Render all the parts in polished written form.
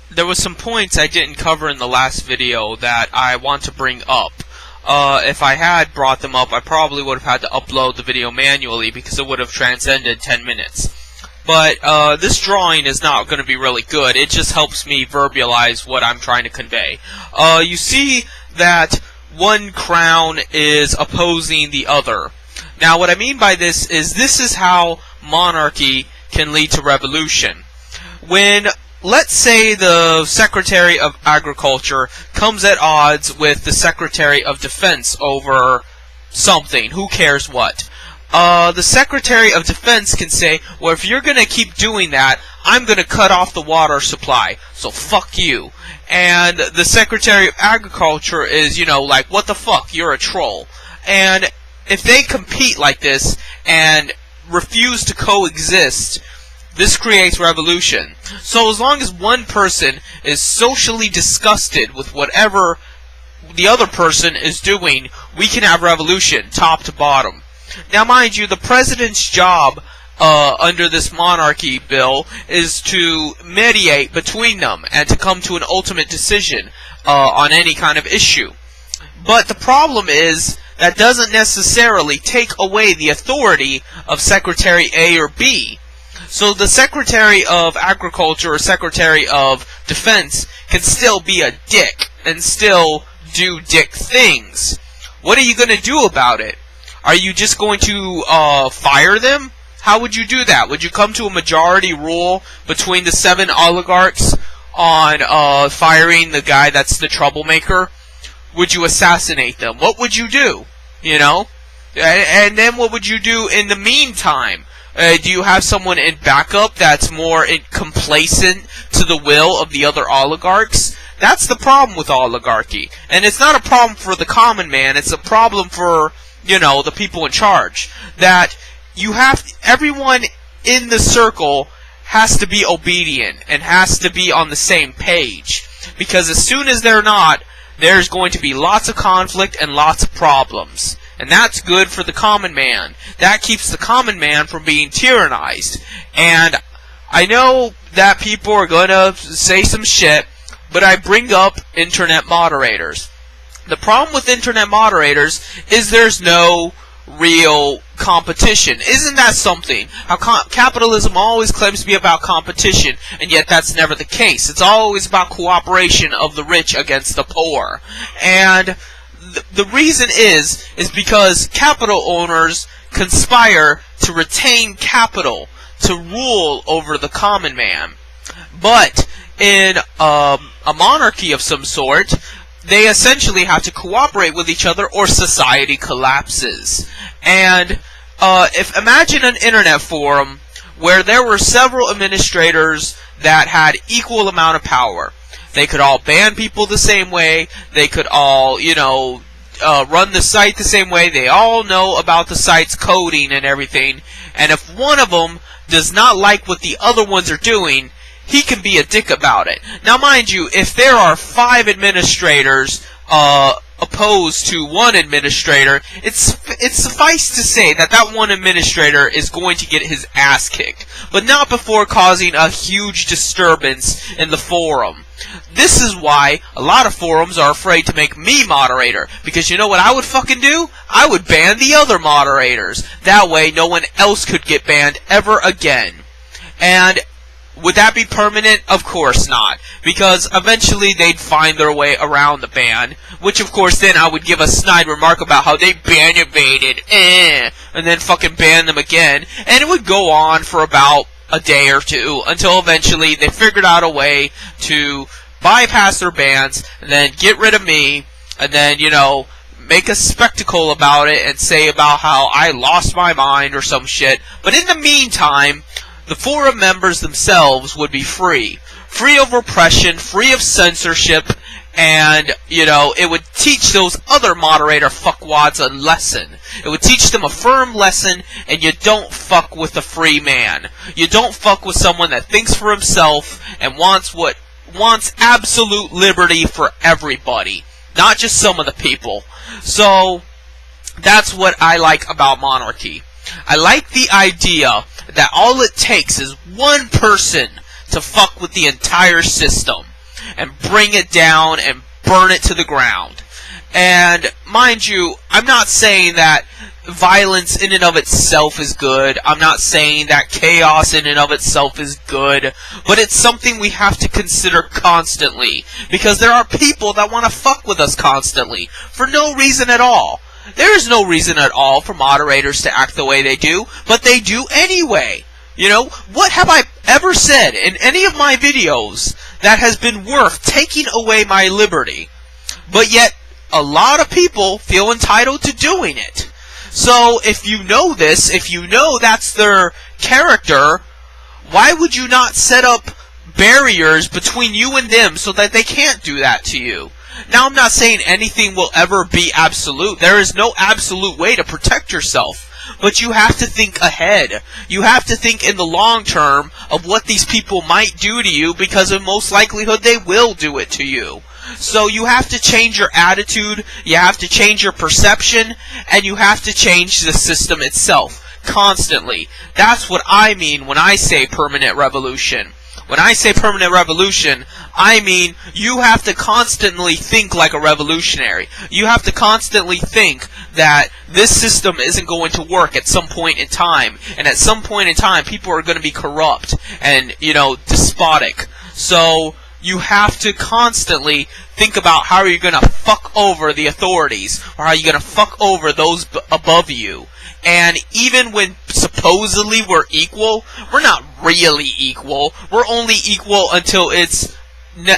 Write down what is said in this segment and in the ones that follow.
there was some points I didn't cover in the last video that I want to bring up. If I had brought them up, I probably would have had to upload the video manually because it would have transcended 10 minutes. But this drawing is not going to be really good. It just helps me verbalize what I'm trying to convey. You see that one crown is opposing the other. Now, what I mean by this is how monarchy can lead to revolution. When, let's say, the Secretary of Agriculture comes at odds with the Secretary of Defense over something, who cares what. The Secretary of Defense can say, well, if you're going to keep doing that, I'm going to cut off the water supply, so fuck you. And the Secretary of Agriculture is, like, what the fuck, you're a troll. And if they compete like this and refuse to coexist, this creates revolution. So as long as one person is socially disgusted with whatever the other person is doing, we can have revolution, top to bottom. Now, mind you, the president's job under this monarchy bill is to mediate between them and to come to an ultimate decision on any kind of issue. But the problem is that doesn't necessarily take away the authority of Secretary A or B. So the Secretary of Agriculture or Secretary of Defense can still be a dick and still do dick things. What are you going to do about it? Are you just going to fire them? How would you do that? Would you come to a majority rule between the 7 oligarchs on firing the guy that's the troublemaker? Would you assassinate them? What would you do? And then what would you do in the meantime? Do you have someone in backup that's more complacent to the will of the other oligarchs? That's the problem with oligarchy. And it's not a problem for the common man, it's a problem for, the people in charge. That everyone in the circle has to be obedient and has to be on the same page. Because as soon as they're not, there's going to be lots of conflict and lots of problems. And that's good for the common man. That keeps the common man from being tyrannized. And I know that people are going to say some shit, but I bring up internet moderators. The problem with internet moderators is there's no real competition. Isn't that something? How capitalism always claims to be about competition, and yet that's never the case. It's always about cooperation of the rich against the poor. And the reason is because capital owners conspire to retain capital to rule over the common man. But in a monarchy of some sort, they essentially have to cooperate with each other or society collapses. And imagine an internet forum where there were several administrators that had equal amount of power. They could all ban people the same way. They could all, run the site the same way. They all know about the site's coding and everything. And if one of them does not like what the other ones are doing, he can be a dick about it. Now, mind you, if there are 5 administrators opposed to one administrator, it's suffice to say that one administrator is going to get his ass kicked, but not before causing a huge disturbance in the forum. This is why a lot of forums are afraid to make me moderator, because you know what I would fucking do? I would ban the other moderators. That way no one else could get banned ever again. And would that be permanent? Of course not. Because eventually they'd find their way around the ban. Which of course then I would give a snide remark about how they ban evaded. And then fucking ban them again. And it would go on for about a day or two. Until eventually they figured out a way to bypass their bans. And then get rid of me. And then, make a spectacle about it. And say about how I lost my mind or some shit. But in the meantime, the forum members themselves would be free. Free of repression, free of censorship, and, it would teach those other moderator fuckwads a lesson. It would teach them a firm lesson, and you don't fuck with a free man. You don't fuck with someone that thinks for himself and wants absolute liberty for everybody. Not just some of the people. So, that's what I like about monarchy. I like the idea that all it takes is one person to fuck with the entire system. and bring it down and burn it to the ground. And mind you, I'm not saying that violence in and of itself is good. I'm not saying that chaos in and of itself is good. But it's something we have to consider constantly. Because there are people that want to fuck with us constantly. For no reason at all. There is no reason at all for moderators to act the way they do. But they do anyway. You know, what have I ever said in any of my videos that has been worth taking away my liberty? But yet, a lot of people feel entitled to doing it. So, if you know this, if you know that's their character, why would you not set up barriers between you and them so that they can't do that to you? Now, I'm not saying anything will ever be absolute. There is no absolute way to protect yourself. But you have to think ahead. You have to think in the long term of what these people might do to you, because in most likelihood they will do it to you. So you have to change your attitude, you have to change your perception, and you have to change the system itself constantly. That's what I mean when I say permanent revolution. When I say permanent revolution, I mean you have to constantly think like a revolutionary. You have to constantly think that this system isn't going to work at some point in time. And at some point in time, people are going to be corrupt and, despotic. So you have to constantly think about how you're going to fuck over the authorities, or how you're going to fuck over those above you. And even when supposedly we're equal, we're not really equal. We're only equal until it's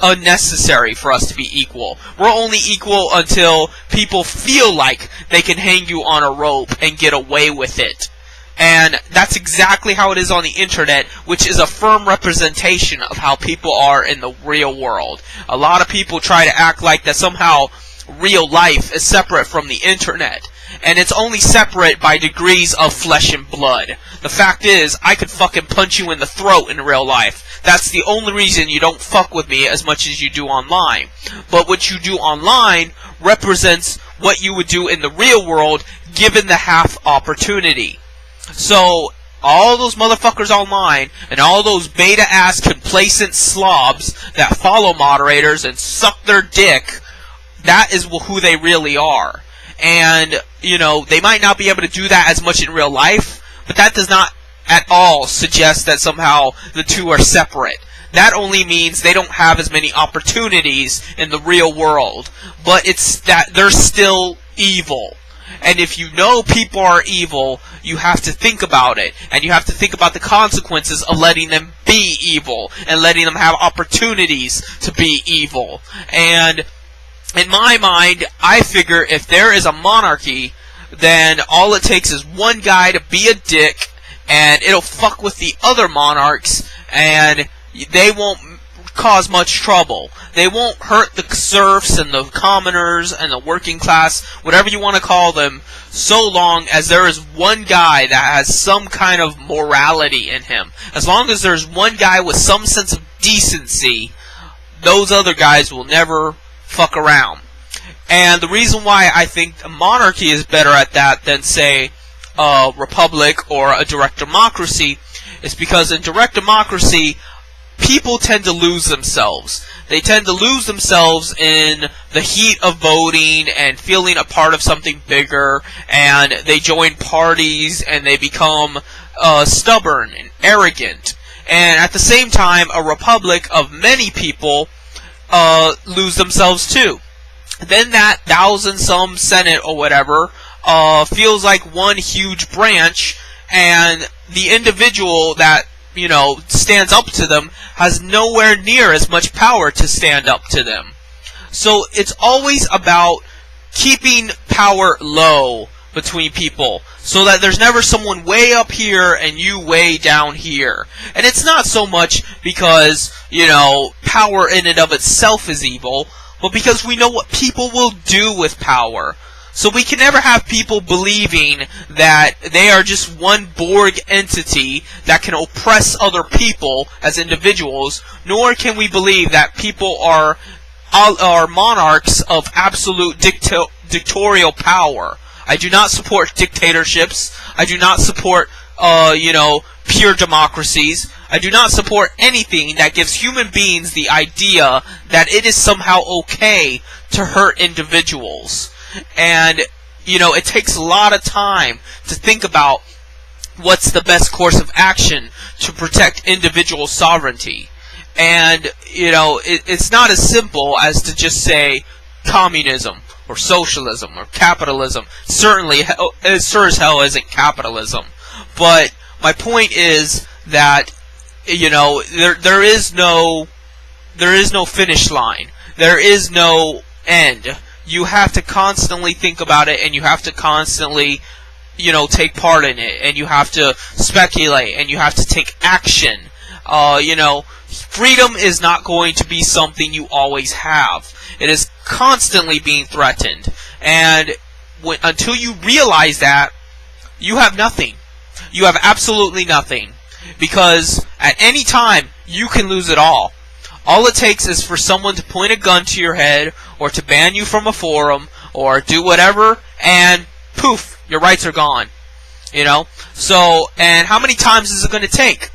unnecessary for us to be equal. We're only equal until people feel like they can hang you on a rope and get away with it. And that's exactly how it is on the internet, which is a firm representation of how people are in the real world. A lot of people try to act like that somehow real life is separate from the internet. And it's only separate by degrees of flesh and blood. The fact is, I could fucking punch you in the throat in real life. That's the only reason you don't fuck with me as much as you do online. But what you do online represents what you would do in the real world, given the half opportunity. So, all those motherfuckers online, and all those beta-ass complacent slobs that follow moderators and suck their dick, that is who they really are. And, they might not be able to do that as much in real life, but that does not at all suggest that somehow the two are separate. That only means they don't have as many opportunities in the real world. But it's that they're still evil. And if you know people are evil, you have to think about it. And you have to think about the consequences of letting them be evil. And letting them have opportunities to be evil. And in my mind, I figure if there is a monarchy, then all it takes is one guy to be a dick, and it'll fuck with the other monarchs, and they won't cause much trouble. They won't hurt the serfs and the commoners and the working class, whatever you want to call them, so long as there is one guy that has some kind of morality in him. As long as there's one guy with some sense of decency, those other guys will never fuck around. And the reason why I think a monarchy is better at that than, say, a republic or a direct democracy is because in direct democracy, people tend to lose themselves. They tend to lose themselves in the heat of voting and feeling a part of something bigger, and they join parties and they become stubborn and arrogant. And at the same time, a republic of many people lose themselves too. Then that 1,000-some Senate or whatever feels like one huge branch, and the individual that stands up to them has nowhere near as much power to stand up to them. So it's always about keeping power low between people, so that there's never someone way up here and you way down here. And it's not so much because, power in and of itself is evil, but because we know what people will do with power. So we can never have people believing that they are just one Borg entity that can oppress other people as individuals, nor can we believe that people are monarchs of absolute dictatorial power. I do not support dictatorships. I do not support pure democracies. I do not support anything that gives human beings the idea that it is somehow okay to hurt individuals. And, it takes a lot of time to think about what's the best course of action to protect individual sovereignty. And, it's not as simple as to just say communism or socialism or capitalism. Certainly, it sure as hell isn't capitalism. But my point is that, there is no finish line. There is no end. You have to constantly think about it, and you have to constantly, take part in it, and you have to speculate, and you have to take action. Freedom is not going to be something you always have. It is constantly being threatened. And until you realize that, you have nothing. You have absolutely nothing. Because at any time, you can lose it all. All it takes is for someone to point a gun to your head, or to ban you from a forum, or do whatever, and poof, your rights are gone. So, and how many times is it going to take?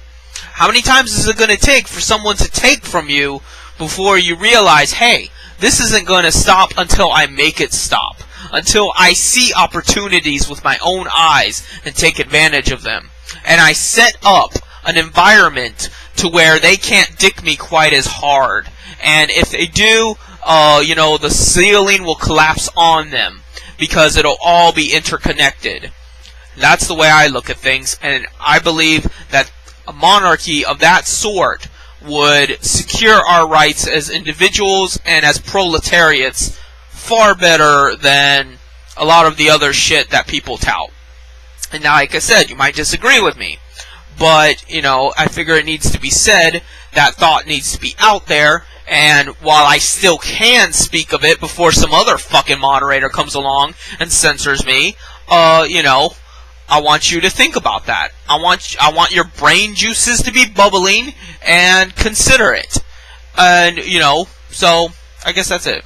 How many times is it going to take for someone to take from you before you realize, hey, this isn't going to stop until I make it stop, until I see opportunities with my own eyes and take advantage of them, and I set up an environment to where they can't dick me quite as hard, and if they do, the ceiling will collapse on them, because it'll all be interconnected. That's the way I look at things, and I believe that a monarchy of that sort would secure our rights as individuals and as proletariats far better than a lot of the other shit that people tout. And now, like I said, you might disagree with me, but, I figure it needs to be said, that thought needs to be out there, and while I still can speak of it before some other fucking moderator comes along and censors me, I want you to think about that. I want your brain juices to be bubbling and consider it. And, so, I guess that's it.